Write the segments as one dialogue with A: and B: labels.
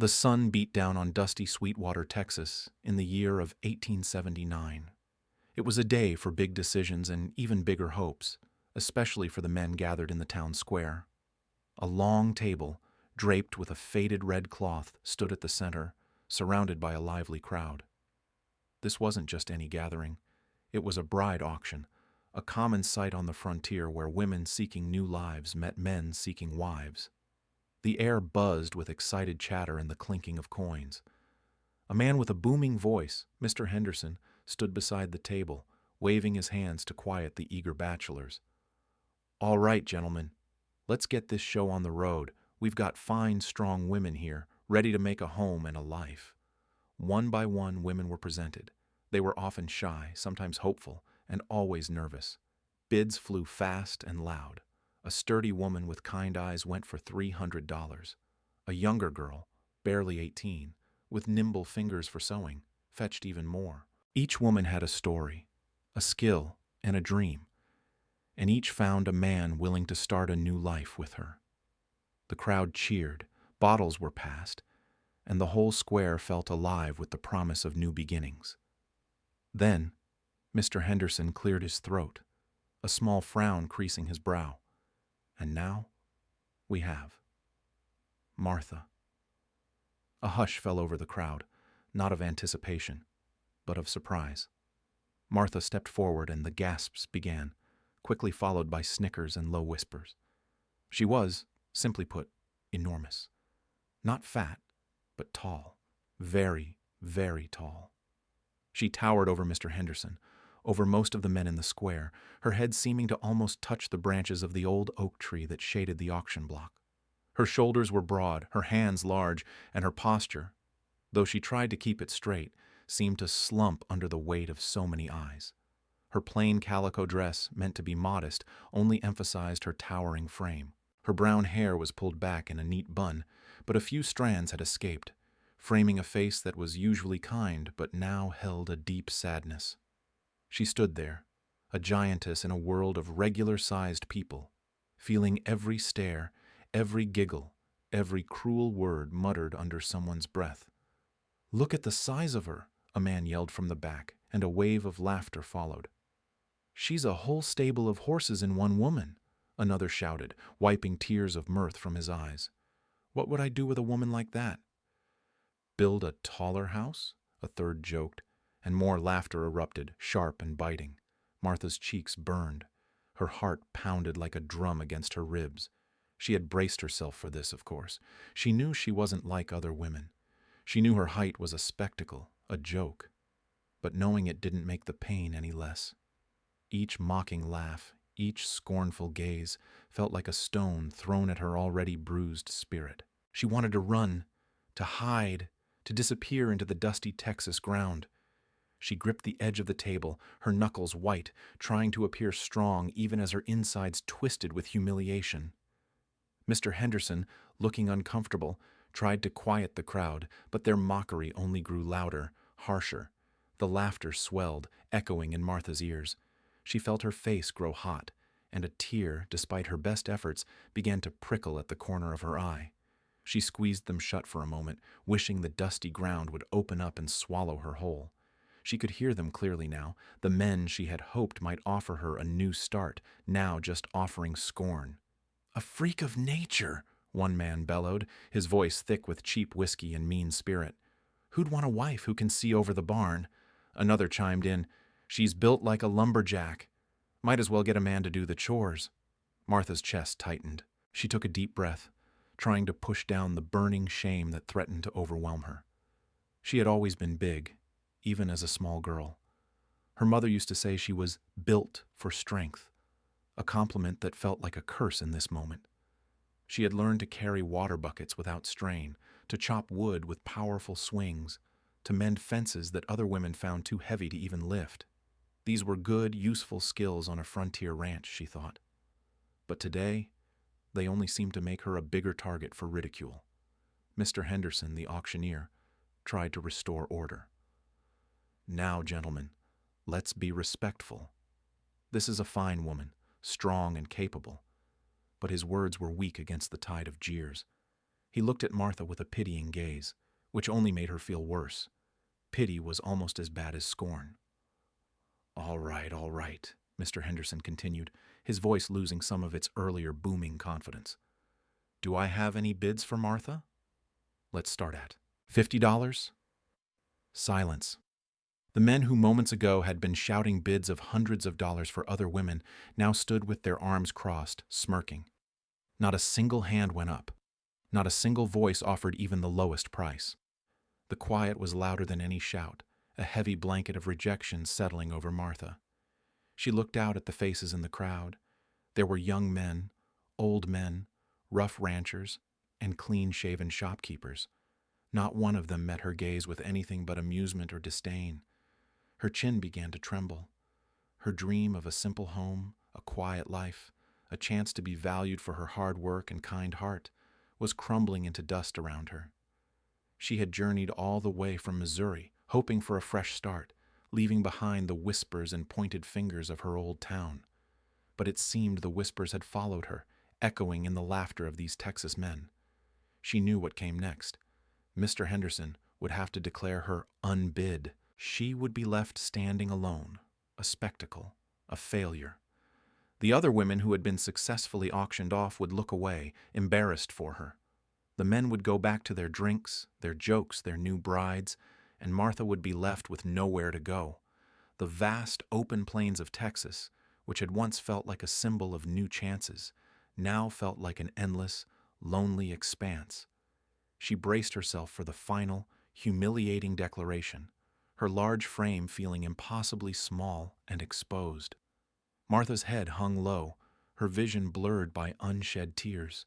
A: The sun beat down on dusty Sweetwater, Texas, in the year of 1879. It was a day for big decisions and even bigger hopes, especially for the men gathered in the town square. A long table, draped with a faded red cloth, stood at the center, surrounded by a lively crowd. This wasn't just any gathering. It was a bride auction, a common sight on the frontier where women seeking new lives met men seeking wives. The air buzzed with excited chatter and the clinking of coins. A man with a booming voice, Mr. Henderson, stood beside the table, waving his hands to quiet the eager bachelors. "All right, gentlemen, let's get this show on the road. We've got fine, strong women here, ready to make a home and a life." One by one, women were presented. They were often shy, sometimes hopeful, and always nervous. Bids flew fast and loud. A sturdy woman with kind eyes went for $300. A younger girl, barely 18, with nimble fingers for sewing, fetched even more. Each woman had a story, a skill, and a dream, and each found a man willing to start a new life with her. The crowd cheered, bottles were passed, and the whole square felt alive with the promise of new beginnings. Then, Mr. Henderson cleared his throat, a small frown creasing his brow. And now, we have Martha. A hush fell over the crowd, not of anticipation, but of surprise. Martha stepped forward and the gasps began, quickly followed by snickers and low whispers. She was, simply put, enormous. Not fat, but tall. Very, very tall. She towered over Mr. Henderson, over most of the men in the square, her head seeming to almost touch the branches of the old oak tree that shaded the auction block. Her shoulders were broad, her hands large, and her posture, though she tried to keep it straight, seemed to slump under the weight of so many eyes. Her plain calico dress, meant to be modest, only emphasized her towering frame. Her brown hair was pulled back in a neat bun, but a few strands had escaped, framing a face that was usually kind but now held a deep sadness. She stood there, a giantess in a world of regular-sized people, feeling every stare, every giggle, every cruel word muttered under someone's breath. "Look at the size of her," a man yelled from the back, and a wave of laughter followed. "She's a whole stable of horses in one woman," another shouted, wiping tears of mirth from his eyes. "What would I do with a woman like that?" "Build a taller house?" a third joked, and more laughter erupted, sharp and biting. Martha's cheeks burned. Her heart pounded like a drum against her ribs. She had braced herself for this, of course. She knew she wasn't like other women. She knew her height was a spectacle, a joke. But knowing it didn't make the pain any less. Each mocking laugh, each scornful gaze, felt like a stone thrown at her already bruised spirit. She wanted to run, to hide, to disappear into the dusty Texas ground. She gripped the edge of the table, her knuckles white, trying to appear strong even as her insides twisted with humiliation. Mr. Henderson, looking uncomfortable, tried to quiet the crowd, but their mockery only grew louder, harsher. The laughter swelled, echoing in Martha's ears. She felt her face grow hot, and a tear, despite her best efforts, began to prickle at the corner of her eye. She squeezed them shut for a moment, wishing the dusty ground would open up and swallow her whole. She could hear them clearly now, the men she had hoped might offer her a new start, now just offering scorn. "A freak of nature," one man bellowed, his voice thick with cheap whiskey and mean spirit. "Who'd want a wife who can see over the barn?" Another chimed in, "She's built like a lumberjack. Might as well get a man to do the chores." Martha's chest tightened. She took a deep breath, trying to push down the burning shame that threatened to overwhelm her. She had always been big, even as a small girl. Her mother used to say she was built for strength, a compliment that felt like a curse in this moment. She had learned to carry water buckets without strain, to chop wood with powerful swings, to mend fences that other women found too heavy to even lift. These were good, useful skills on a frontier ranch, she thought. But today, they only seemed to make her a bigger target for ridicule. Mr. Henderson, the auctioneer, tried to restore order. "Now, gentlemen, let's be respectful. This is a fine woman, strong and capable." But his words were weak against the tide of jeers. He looked at Martha with a pitying gaze, which only made her feel worse. Pity was almost as bad as scorn. All right, Mr. Henderson continued, his voice losing some of its earlier booming confidence. Do I have any bids for Martha? Let's start at $50? Silence. The men who moments ago had been shouting bids of hundreds of dollars for other women now stood with their arms crossed, smirking. Not a single hand went up. Not a single voice offered even the lowest price. The quiet was louder than any shout, a heavy blanket of rejection settling over Martha. She looked out at the faces in the crowd. There were young men, old men, rough ranchers, and clean-shaven shopkeepers. Not one of them met her gaze with anything but amusement or disdain. Her chin began to tremble. Her dream of a simple home, a quiet life, a chance to be valued for her hard work and kind heart, was crumbling into dust around her. She had journeyed all the way from Missouri, hoping for a fresh start, leaving behind the whispers and pointed fingers of her old town. But it seemed the whispers had followed her, echoing in the laughter of these Texas men. She knew what came next. Mr. Henderson would have to declare her unbid. She would be left standing alone, a spectacle, a failure. The other women who had been successfully auctioned off would look away, embarrassed for her. The men would go back to their drinks, their jokes, their new brides, and Martha would be left with nowhere to go. The vast open plains of Texas, which had once felt like a symbol of new chances, now felt like an endless, lonely expanse. She braced herself for the final, humiliating declaration, her large frame feeling impossibly small and exposed. Martha's head hung low, her vision blurred by unshed tears.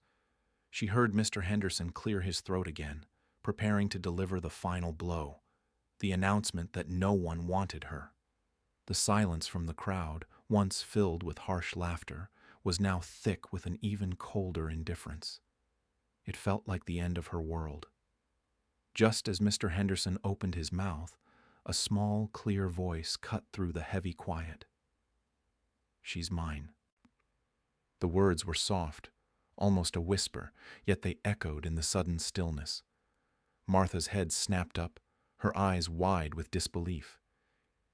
A: She heard Mr. Henderson clear his throat again, preparing to deliver the final blow, the announcement that no one wanted her. The silence from the crowd, once filled with harsh laughter, was now thick with an even colder indifference. It felt like the end of her world. Just as Mr. Henderson opened his mouth, a small, clear voice cut through the heavy quiet. She's mine. The words were soft, almost a whisper, yet they echoed in the sudden stillness. Martha's head snapped up, her eyes wide with disbelief.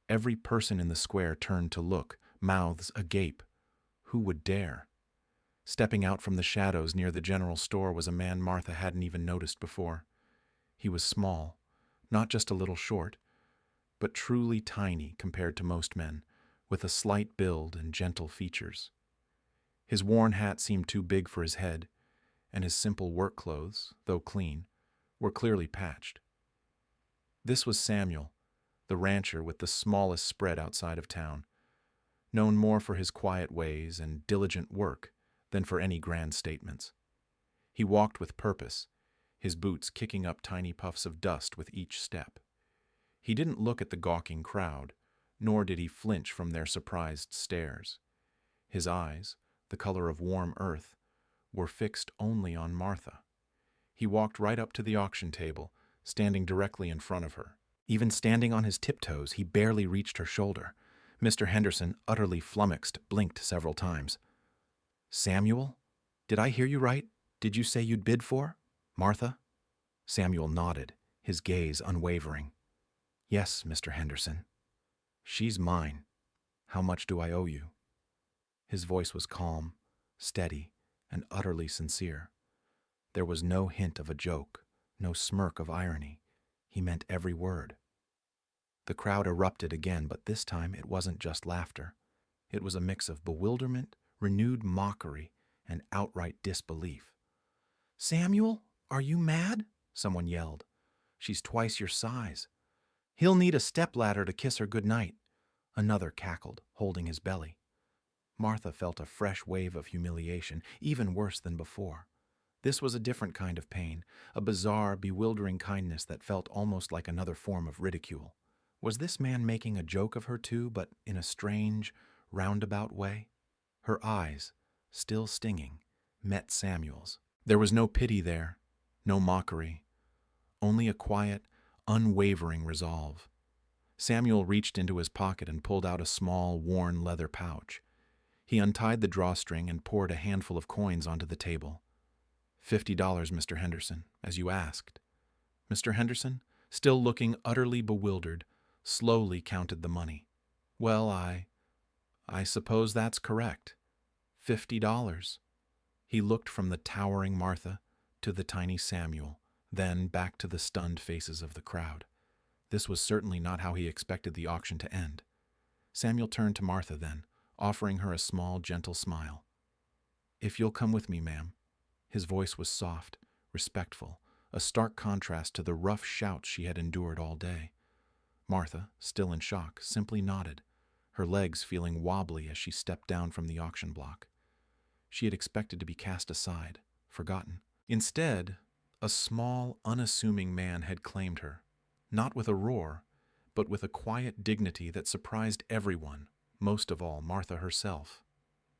A: Every person in the square turned to look, mouths agape. Who would dare? Stepping out from the shadows near the general store was a man Martha hadn't even noticed before. He was small, not just a little short, but truly tiny compared to most men, with a slight build and gentle features. His worn hat seemed too big for his head, and his simple work clothes, though clean, were clearly patched. This was Samuel, the rancher with the smallest spread outside of town, known more for his quiet ways and diligent work than for any grand statements. He walked with purpose, his boots kicking up tiny puffs of dust with each step. He didn't look at the gawking crowd, nor did he flinch from their surprised stares. His eyes, the color of warm earth, were fixed only on Martha. He walked right up to the auction table, standing directly in front of her. Even standing on his tiptoes, he barely reached her shoulder. Mr. Henderson, utterly flummoxed, blinked several times. Samuel? Did I hear you right? Did you say you'd bid for Martha? Samuel nodded, his gaze unwavering. Yes, Mr. Henderson. She's mine. How much do I owe you? His voice was calm, steady, and utterly sincere. There was no hint of a joke, no smirk of irony. He meant every word. The crowd erupted again, but this time it wasn't just laughter. It was a mix of bewilderment, renewed mockery, and outright disbelief. Samuel, are you mad? Someone yelled. She's twice your size. He'll need a stepladder to kiss her goodnight. Another cackled, holding his belly. Martha felt a fresh wave of humiliation, even worse than before. This was a different kind of pain, a bizarre, bewildering kindness that felt almost like another form of ridicule. Was this man making a joke of her too, but in a strange, roundabout way? Her eyes, still stinging, met Samuel's. There was no pity there, no mockery, only a quiet, unwavering resolve. Samuel reached into his pocket and pulled out a small, worn leather pouch. He untied the drawstring and poured a handful of coins onto the table. $50, Mr. Henderson, as you asked. Mr. Henderson, still looking utterly bewildered, slowly counted the money. Well, I suppose that's correct. $50. He looked from the towering Martha to the tiny Samuel, then back to the stunned faces of the crowd. This was certainly not how he expected the auction to end. Samuel turned to Martha then, offering her a small, gentle smile. If you'll come with me, ma'am. His voice was soft, respectful, a stark contrast to the rough shouts she had endured all day. Martha, still in shock, simply nodded, her legs feeling wobbly as she stepped down from the auction block. She had expected to be cast aside, forgotten. Instead, a small, unassuming man had claimed her, not with a roar, but with a quiet dignity that surprised everyone, most of all Martha herself.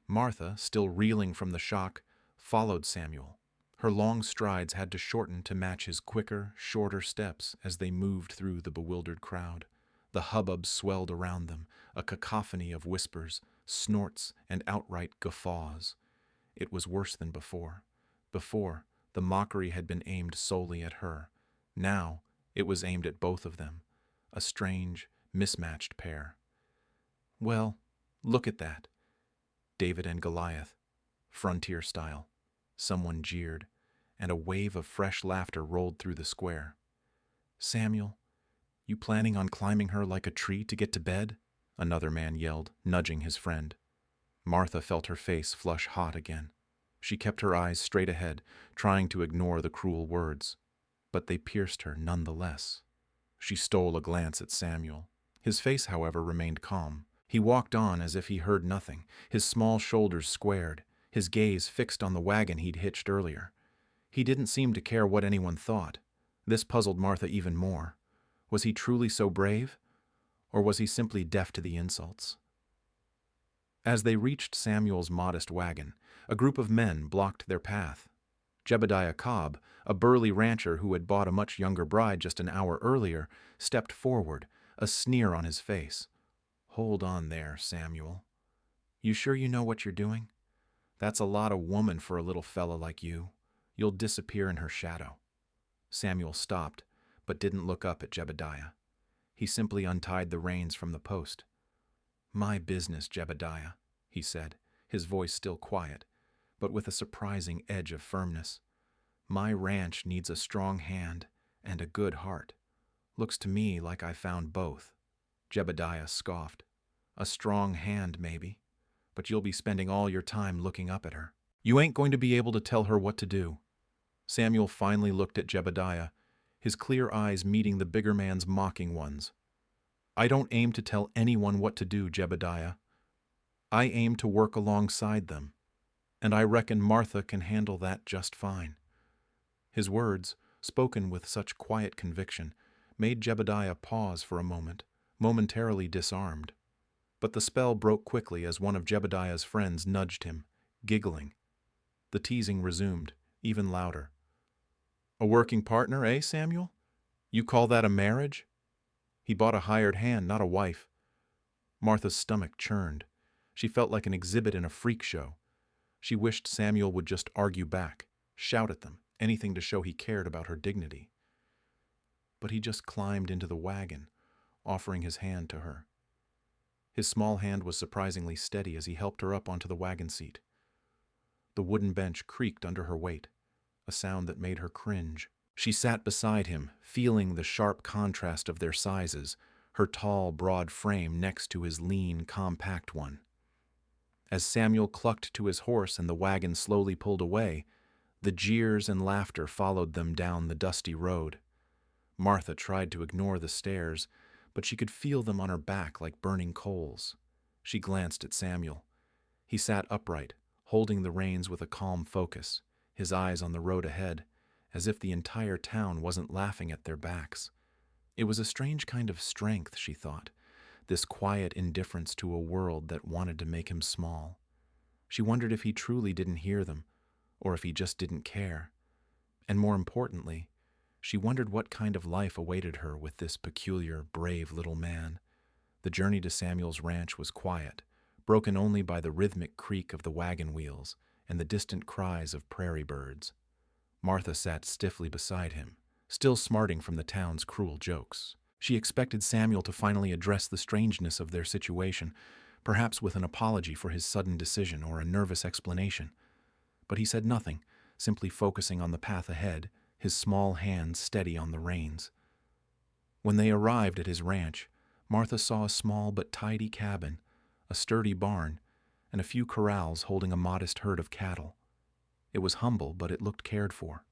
A: Martha, still reeling from the shock, followed Samuel. Her long strides had to shorten to match his quicker, shorter steps as they moved through the bewildered crowd. The hubbub swelled around them, a cacophony of whispers, snorts, and outright guffaws. It was worse than before. Before, the mockery had been aimed solely at her. Now, it was aimed at both of them, a strange, mismatched pair. Well, look at that. David and Goliath, frontier style. Someone jeered, and a wave of fresh laughter rolled through the square. Samuel, you planning on climbing her like a tree to get to bed? Another man yelled, nudging his friend. Martha felt her face flush hot again. She kept her eyes straight ahead, trying to ignore the cruel words, but they pierced her nonetheless. She stole a glance at Samuel. His face, however, remained calm. He walked on as if he heard nothing, his small shoulders squared, his gaze fixed on the wagon he'd hitched earlier. He didn't seem to care what anyone thought. This puzzled Martha even more. Was he truly so brave, or was he simply deaf to the insults? As they reached Samuel's modest wagon, a group of men blocked their path. Jebediah Cobb, a burly rancher who had bought a much younger bride just an hour earlier, stepped forward, a sneer on his face. Hold on there, Samuel. You sure you know what you're doing? That's a lot of woman for a little fella like you. You'll disappear in her shadow. Samuel stopped, but didn't look up at Jebediah. He simply untied the reins from the post. My business, Jebediah, he said, his voice still quiet, but with a surprising edge of firmness. My ranch needs a strong hand and a good heart. Looks to me like I found both. Jebediah scoffed. A strong hand, maybe, but you'll be spending all your time looking up at her. You ain't going to be able to tell her what to do. Samuel finally looked at Jebediah, his clear eyes meeting the bigger man's mocking ones. I don't aim to tell anyone what to do, Jebediah. I aim to work alongside them, and I reckon Martha can handle that just fine. His words, spoken with such quiet conviction, made Jebediah pause for a moment, momentarily disarmed. But the spell broke quickly as one of Jebediah's friends nudged him, giggling. The teasing resumed, even louder. A working partner, eh, Samuel? You call that a marriage? He bought a hired hand, not a wife. Martha's stomach churned. She felt like an exhibit in a freak show. She wished Samuel would just argue back, shout at them, anything to show he cared about her dignity. But he just climbed into the wagon, offering his hand to her. His small hand was surprisingly steady as he helped her up onto the wagon seat. The wooden bench creaked under her weight, a sound that made her cringe. She sat beside him, feeling the sharp contrast of their sizes, her tall, broad frame next to his lean, compact one. As Samuel clucked to his horse and the wagon slowly pulled away, the jeers and laughter followed them down the dusty road. Martha tried to ignore the stares, but she could feel them on her back like burning coals. She glanced at Samuel. He sat upright, holding the reins with a calm focus, his eyes on the road ahead, as if the entire town wasn't laughing at their backs. It was a strange kind of strength, she thought, this quiet indifference to a world that wanted to make him small. She wondered if he truly didn't hear them, or if he just didn't care. And more importantly, she wondered what kind of life awaited her with this peculiar, brave little man. The journey to Samuel's ranch was quiet, broken only by the rhythmic creak of the wagon wheels and the distant cries of prairie birds. Martha sat stiffly beside him, still smarting from the town's cruel jokes. She expected Samuel to finally address the strangeness of their situation, perhaps with an apology for his sudden decision or a nervous explanation. But he said nothing, simply focusing on the path ahead, his small hands steady on the reins. When they arrived at his ranch, Martha saw a small but tidy cabin, a sturdy barn, and a few corrals holding a modest herd of cattle. It was humble, but it looked cared for.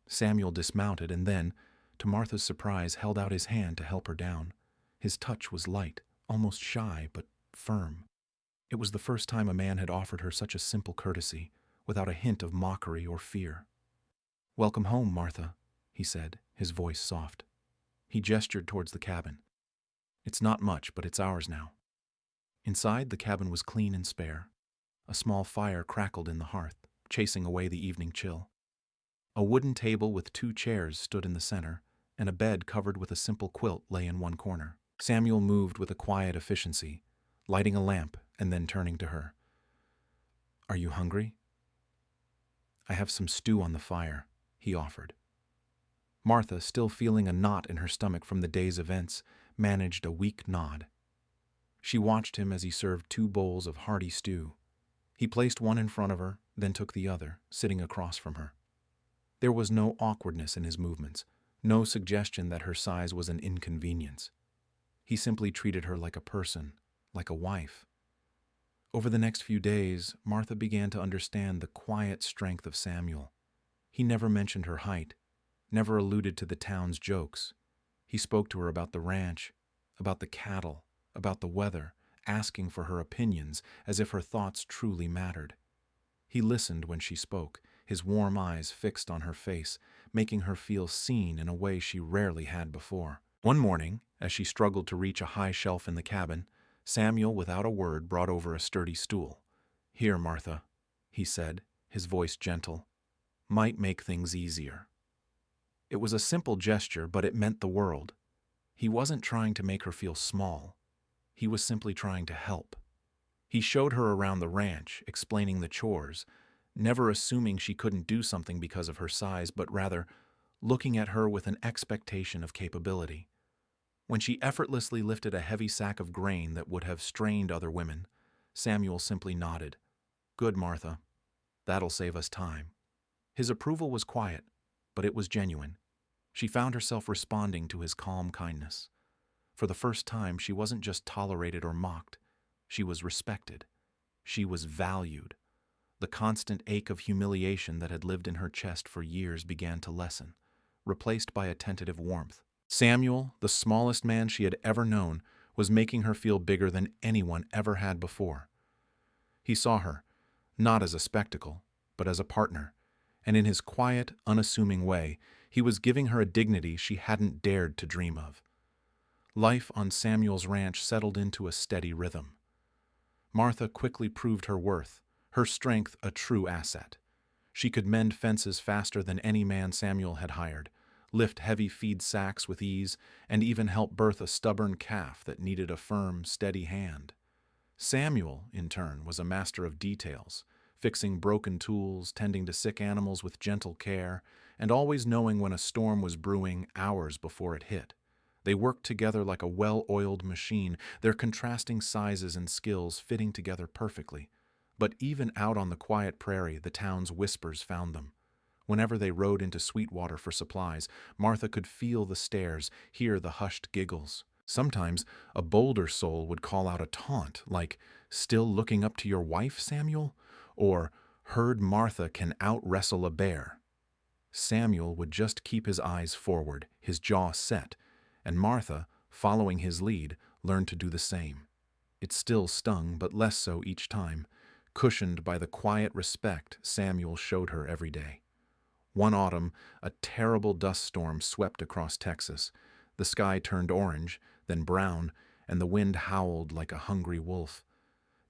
A: Samuel dismounted and then, to Martha's surprise, held out his hand to help her down. His touch was light, almost shy, but firm. It was the first time a man had offered her such a simple courtesy, without a hint of mockery or fear. "Welcome home, Martha," he said, his voice soft. He gestured towards the cabin. "It's not much, but it's ours now." Inside, the cabin was clean and spare. A small fire crackled in the hearth, chasing away the evening chill. A wooden table with 2 chairs stood in the center, and a bed covered with a simple quilt lay in one corner. Samuel moved with a quiet efficiency, lighting a lamp and then turning to her. "Are you hungry?" "I have some stew on the fire," he offered. Martha, still feeling a knot in her stomach from the day's events, managed a weak nod. She watched him as he served 2 bowls of hearty stew. He placed one in front of her, then took the other, sitting across from her. There was no awkwardness in his movements, no suggestion that her size was an inconvenience. He simply treated her like a person, like a wife. Over the next few days, Martha began to understand the quiet strength of Samuel. He never mentioned her height, never alluded to the town's jokes. He spoke to her about the ranch, about the cattle, about the weather, asking for her opinions as if her thoughts truly mattered. He listened when she spoke, his warm eyes fixed on her face, making her feel seen in a way she rarely had before. One morning, as she struggled to reach a high shelf in the cabin, Samuel, without a word, brought over a sturdy stool. "Here, Martha," he said, his voice gentle. "Might make things easier." It was a simple gesture, but it meant the world. He wasn't trying to make her feel small. He was simply trying to help. He showed her around the ranch, explaining the chores, never assuming she couldn't do something because of her size, but rather looking at her with an expectation of capability. When she effortlessly lifted a heavy sack of grain that would have strained other women, Samuel simply nodded. "Good, Martha. That'll save us time." His approval was quiet, but it was genuine. She found herself responding to his calm kindness. For the first time, she wasn't just tolerated or mocked. She was respected. She was valued. The constant ache of humiliation that had lived in her chest for years began to lessen, replaced by a tentative warmth. Samuel, the smallest man she had ever known, was making her feel bigger than anyone ever had before. He saw her, not as a spectacle, but as a partner, and in his quiet, unassuming way, he was giving her a dignity she hadn't dared to dream of. Life on Samuel's ranch settled into a steady rhythm. Martha quickly proved her worth, her strength a true asset. She could mend fences faster than any man Samuel had hired, lift heavy feed sacks with ease, and even help birth a stubborn calf that needed a firm, steady hand. Samuel, in turn, was a master of details, fixing broken tools, tending to sick animals with gentle care, and always knowing when a storm was brewing hours before it hit. They worked together like a well-oiled machine, their contrasting sizes and skills fitting together perfectly. But even out on the quiet prairie, the town's whispers found them. Whenever they rode into Sweetwater for supplies, Martha could feel the stares, hear the hushed giggles. Sometimes a bolder soul would call out a taunt, like, "Still looking up to your wife, Samuel?" Or, "Heard Martha can out-wrestle a bear." Samuel would just keep his eyes forward, his jaw set, and Martha, following his lead, learned to do the same. It still stung, but less so each time, cushioned by the quiet respect Samuel showed her every day. One autumn, a terrible dust storm swept across Texas. The sky turned orange, then brown, and the wind howled like a hungry wolf.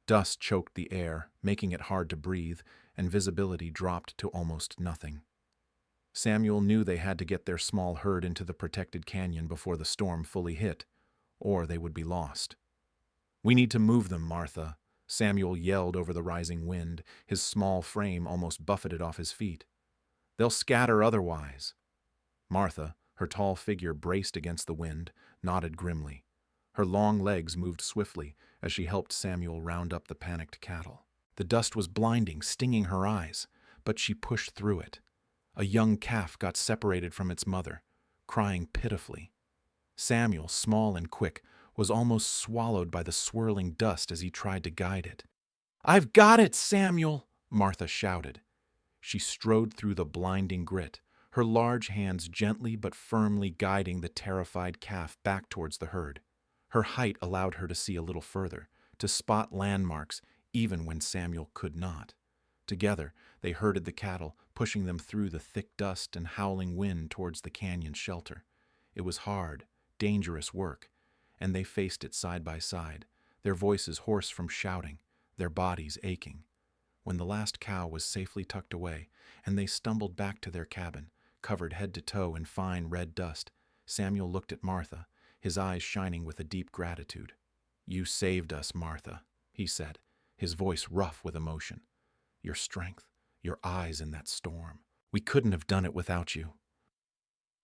A: Dust choked the air, making it hard to breathe, and visibility dropped to almost nothing. Samuel knew they had to get their small herd into the protected canyon before the storm fully hit, or they would be lost. "We need to move them, Martha," Samuel yelled over the rising wind, his small frame almost buffeted off his feet. They'll scatter otherwise. Martha, her tall figure braced against the wind, nodded grimly. Her long legs moved swiftly as she helped Samuel round up the panicked cattle. The dust was blinding, stinging her eyes, but she pushed through it. A young calf got separated from its mother, crying pitifully. Samuel, small and quick, was almost swallowed by the swirling dust as he tried to guide it. "I've got it, Samuel!" Martha shouted. She strode through the blinding grit, her large hands gently but firmly guiding the terrified calf back towards the herd. Her height allowed her to see a little further, to spot landmarks even when Samuel could not. Together, they herded the cattle, pushing them through the thick dust and howling wind towards the canyon's shelter. It was hard, dangerous work, and they faced it side by side, their voices hoarse from shouting, their bodies aching. When the last cow was safely tucked away, and they stumbled back to their cabin, covered head to toe in fine red dust, Samuel looked at Martha, his eyes shining with a deep gratitude. "You saved us, Martha," he said, his voice rough with emotion. "Your strength, your eyes in that storm. We couldn't have done it without you."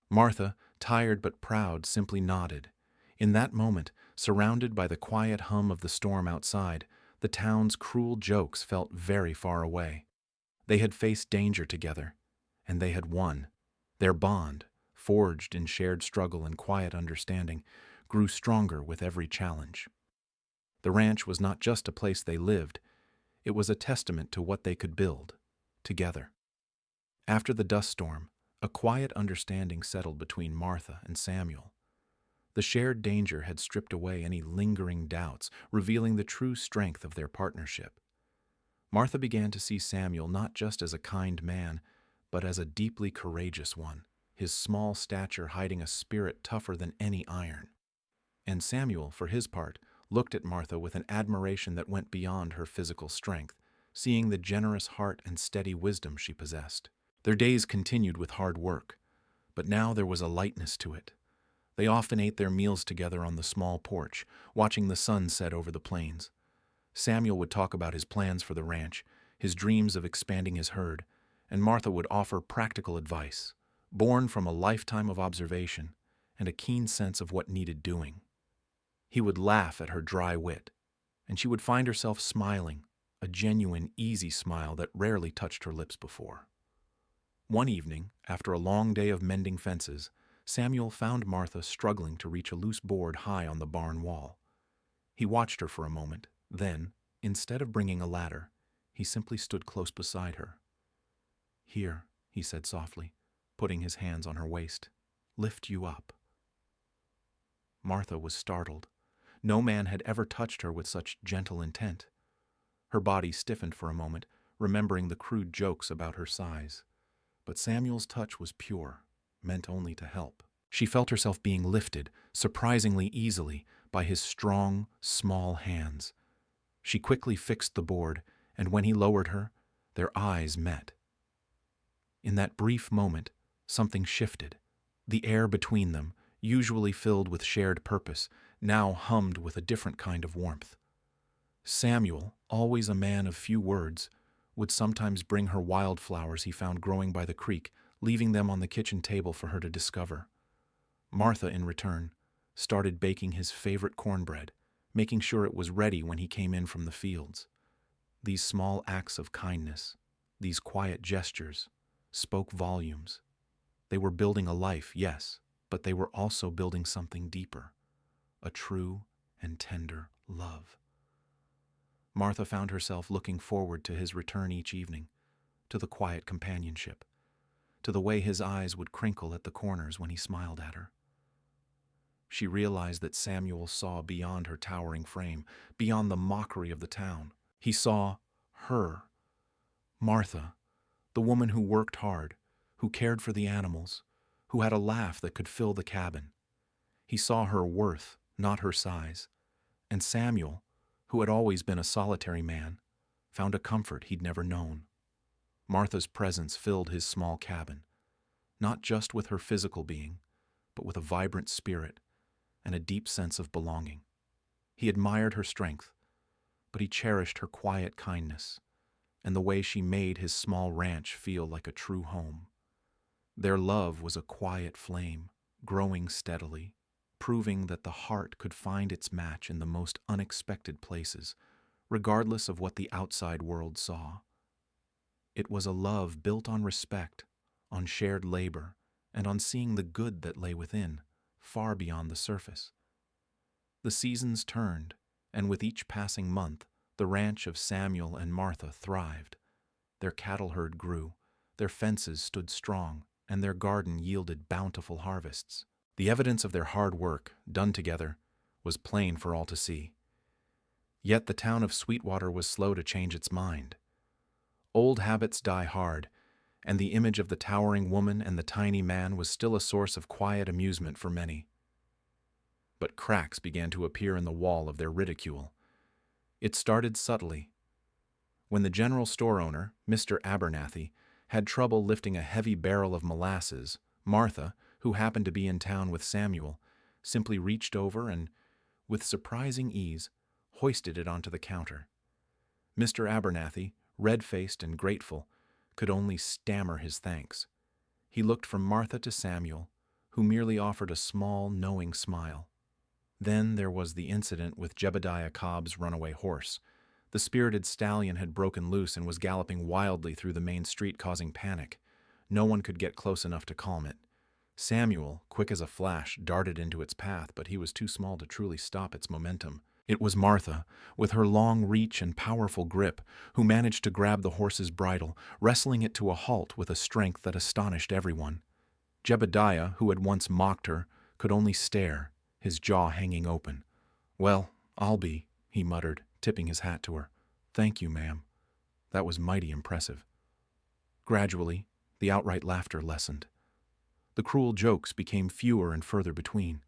A: Martha, tired but proud, simply nodded. In that moment, surrounded by the quiet hum of the storm outside, the town's cruel jokes felt very far away. They had faced danger together, and they had won. Their bond, forged in shared struggle and quiet understanding, grew stronger with every challenge. The ranch was not just a place they lived, it was a testament to what they could build, together. After the dust storm, a quiet understanding settled between Martha and Samuel. The shared danger had stripped away any lingering doubts, revealing the true strength of their partnership. Martha began to see Samuel not just as a kind man, but as a deeply courageous one, his small stature hiding a spirit tougher than any iron. And Samuel, for his part, looked at Martha with an admiration that went beyond her physical strength, seeing the generous heart and steady wisdom she possessed. Their days continued with hard work, but now there was a lightness to it. They often ate their meals together on the small porch, watching the sun set over the plains. Samuel would talk about his plans for the ranch, his dreams of expanding his herd, and Martha would offer practical advice, born from a lifetime of observation and a keen sense of what needed doing. He would laugh at her dry wit, and she would find herself smiling, a genuine, easy smile that rarely touched her lips before. One evening, after a long day of mending fences, Samuel found Martha struggling to reach a loose board high on the barn wall. He watched her for a moment, then, instead of bringing a ladder, he simply stood close beside her. "Here," he said softly, putting his hands on her waist. "Lift you up." Martha was startled. No man had ever touched her with such gentle intent. Her body stiffened for a moment, remembering the crude jokes about her size. But Samuel's touch was pure, meant only to help. She felt herself being lifted, surprisingly easily, by his strong, small hands. She quickly fixed the board, and when he lowered her, their eyes met. In that brief moment, something shifted. The air between them, usually filled with shared purpose, now hummed with a different kind of warmth. Samuel, always a man of few words, would sometimes bring her wildflowers he found growing by the creek, leaving them on the kitchen table for her to discover. Martha, in return, started baking his favorite cornbread, making sure it was ready when he came in from the fields. These small acts of kindness, these quiet gestures, spoke volumes. They were building a life, yes, but they were also building something deeper, a true and tender love. Martha found herself looking forward to his return each evening, to the quiet companionship, to the way his eyes would crinkle at the corners when he smiled at her. She realized that Samuel saw beyond her towering frame, beyond the mockery of the town. He saw her, Martha, the woman who worked hard, who cared for the animals, who had a laugh that could fill the cabin. He saw her worth, not her size. And Samuel, who had always been a solitary man, found a comfort he'd never known. Martha's presence filled his small cabin, not just with her physical being, but with a vibrant spirit and a deep sense of belonging. He admired her strength, but he cherished her quiet kindness and the way she made his small ranch feel like a true home. Their love was a quiet flame, growing steadily, proving that the heart could find its match in the most unexpected places, regardless of what the outside world saw. It was a love built on respect, on shared labor, and on seeing the good that lay within, far beyond the surface. The seasons turned, and with each passing month, the ranch of Samuel and Martha thrived. Their cattle herd grew, their fences stood strong, and their garden yielded bountiful harvests. The evidence of their hard work, done together, was plain for all to see. Yet the town of Sweetwater was slow to change its mind. Old habits die hard, and the image of the towering woman and the tiny man was still a source of quiet amusement for many. But cracks began to appear in the wall of their ridicule. It started subtly. When the general store owner, Mr. Abernathy, had trouble lifting a heavy barrel of molasses, Martha, who happened to be in town with Samuel, simply reached over and, with surprising ease, hoisted it onto the counter. Mr. Abernathy, red-faced and grateful, could only stammer his thanks. He looked from Martha to Samuel, who merely offered a small, knowing smile. Then there was the incident with Jebediah Cobb's runaway horse. The spirited stallion had broken loose and was galloping wildly through the main street, causing panic. No one could get close enough to calm it. Samuel, quick as a flash, darted into its path, but he was too small to truly stop its momentum. It was Martha, with her long reach and powerful grip, who managed to grab the horse's bridle, wrestling it to a halt with a strength that astonished everyone. Jebediah, who had once mocked her, could only stare, his jaw hanging open. "Well, I'll be," he muttered, tipping his hat to her. "Thank you, ma'am. That was mighty impressive." Gradually, the outright laughter lessened. The cruel jokes became fewer and further between.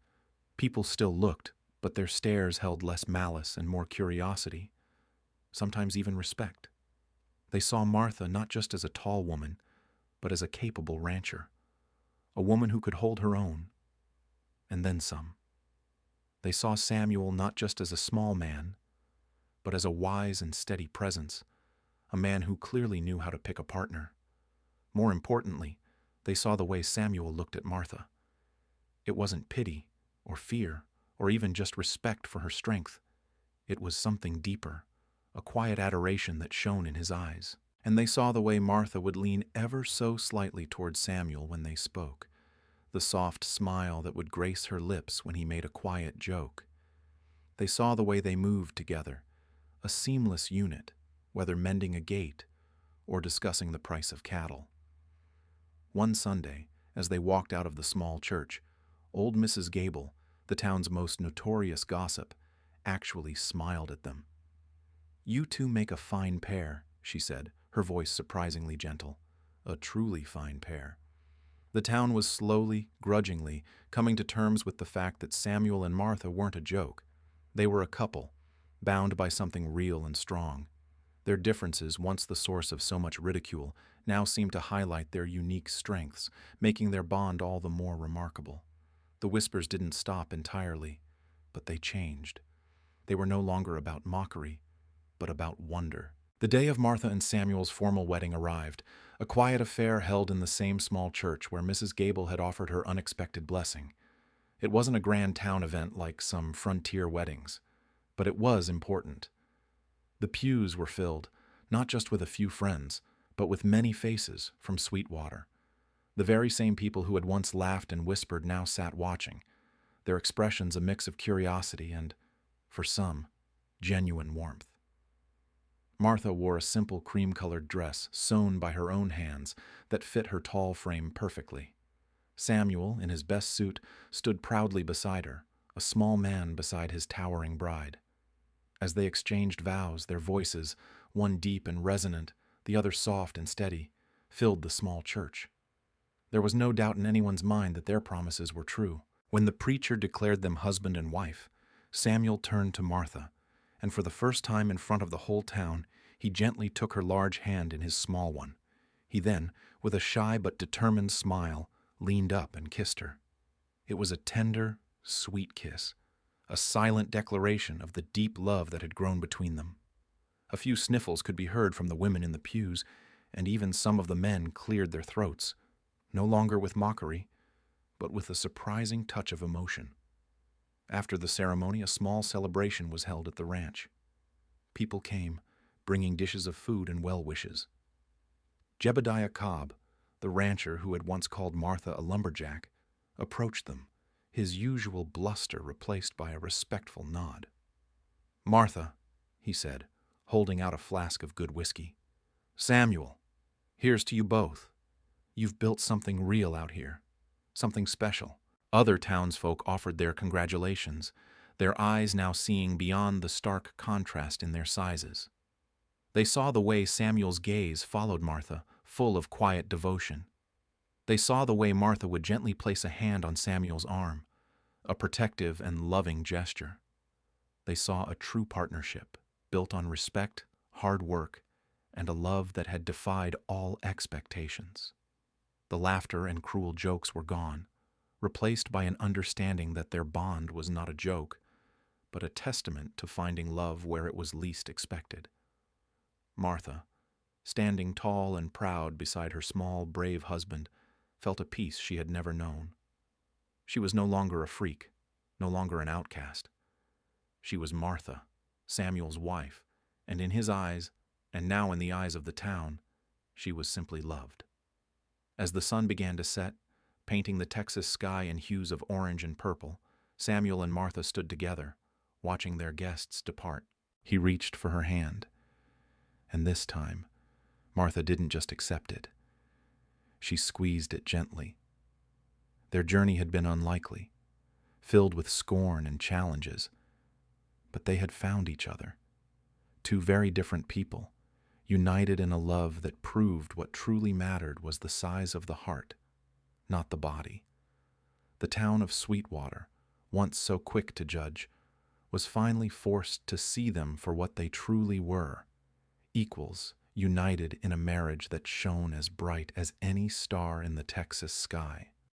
A: People still looked, but their stares held less malice and more curiosity, sometimes even respect. They saw Martha not just as a tall woman, but as a capable rancher, a woman who could hold her own, and then some. They saw Samuel not just as a small man, but as a wise and steady presence, a man who clearly knew how to pick a partner. More importantly, they saw the way Samuel looked at Martha. It wasn't pity or fear or even just respect for her strength. It was something deeper, a quiet adoration that shone in his eyes. And they saw the way Martha would lean ever so slightly toward Samuel when they spoke, the soft smile that would grace her lips when he made a quiet joke. They saw the way they moved together, a seamless unit, whether mending a gate or discussing the price of cattle. One Sunday, as they walked out of the small church, old Mrs. Gable, the town's most notorious gossip, actually smiled at them. "You two make a fine pair," she said, her voice surprisingly gentle. "A truly fine pair." The town was slowly, grudgingly, coming to terms with the fact that Samuel and Martha weren't a joke. They were a couple, bound by something real and strong. Their differences, once the source of so much ridicule, now seemed to highlight their unique strengths, making their bond all the more remarkable. The whispers didn't stop entirely, but they changed. They were no longer about mockery, but about wonder. The day of Martha and Samuel's formal wedding arrived, a quiet affair held in the same small church where Mrs. Gable had offered her unexpected blessing. It wasn't a grand town event like some frontier weddings, but it was important. The pews were filled, not just with a few friends, but with many faces from Sweetwater. The very same people who had once laughed and whispered now sat watching, their expressions a mix of curiosity and, for some, genuine warmth. Martha wore a simple cream-colored dress sewn by her own hands that fit her tall frame perfectly. Samuel, in his best suit, stood proudly beside her, a small man beside his towering bride. As they exchanged vows, their voices, one deep and resonant, the other soft and steady, filled the small church. There was no doubt in anyone's mind that their promises were true. When the preacher declared them husband and wife, Samuel turned to Martha, and for the first time in front of the whole town, he gently took her large hand in his small one. He then, with a shy but determined smile, leaned up and kissed her. It was a tender, sweet kiss, a silent declaration of the deep love that had grown between them. A few sniffles could be heard from the women in the pews, and even some of the men cleared their throats. no longer with mockery, but with a surprising touch of emotion. After the ceremony, a small celebration was held at the ranch. People came, bringing dishes of food and well wishes. Jebediah Cobb, the rancher who had once called Martha a lumberjack, approached them, his usual bluster replaced by a respectful nod. "Martha," he said, holding out a flask of good whiskey. "Samuel, here's to you both. You've built something real out here, something special." Other townsfolk offered their congratulations, their eyes now seeing beyond the stark contrast in their sizes. They saw the way Samuel's gaze followed Martha, full of quiet devotion. They saw the way Martha would gently place a hand on Samuel's arm, a protective and loving gesture. They saw a true partnership, built on respect, hard work, and a love that had defied all expectations. The laughter and cruel jokes were gone, replaced by an understanding that their bond was not a joke, but a testament to finding love where it was least expected. Martha, standing tall and proud beside her small, brave husband, felt a peace she had never known. She was no longer a freak, no longer an outcast. She was Martha, Samuel's wife, and in his eyes, and now in the eyes of the town, she was simply loved. As the sun began to set, painting the Texas sky in hues of orange and purple, Samuel and Martha stood together, watching their guests depart. He reached for her hand, and this time, Martha didn't just accept it. She squeezed it gently. Their journey had been unlikely, filled with scorn and challenges, but they had found each other. Two very different people, united in a love that proved what truly mattered was the size of the heart, not the body. The town of Sweetwater, once so quick to judge, was finally forced to see them for what they truly were, equals united in a marriage that shone as bright as any star in the Texas sky.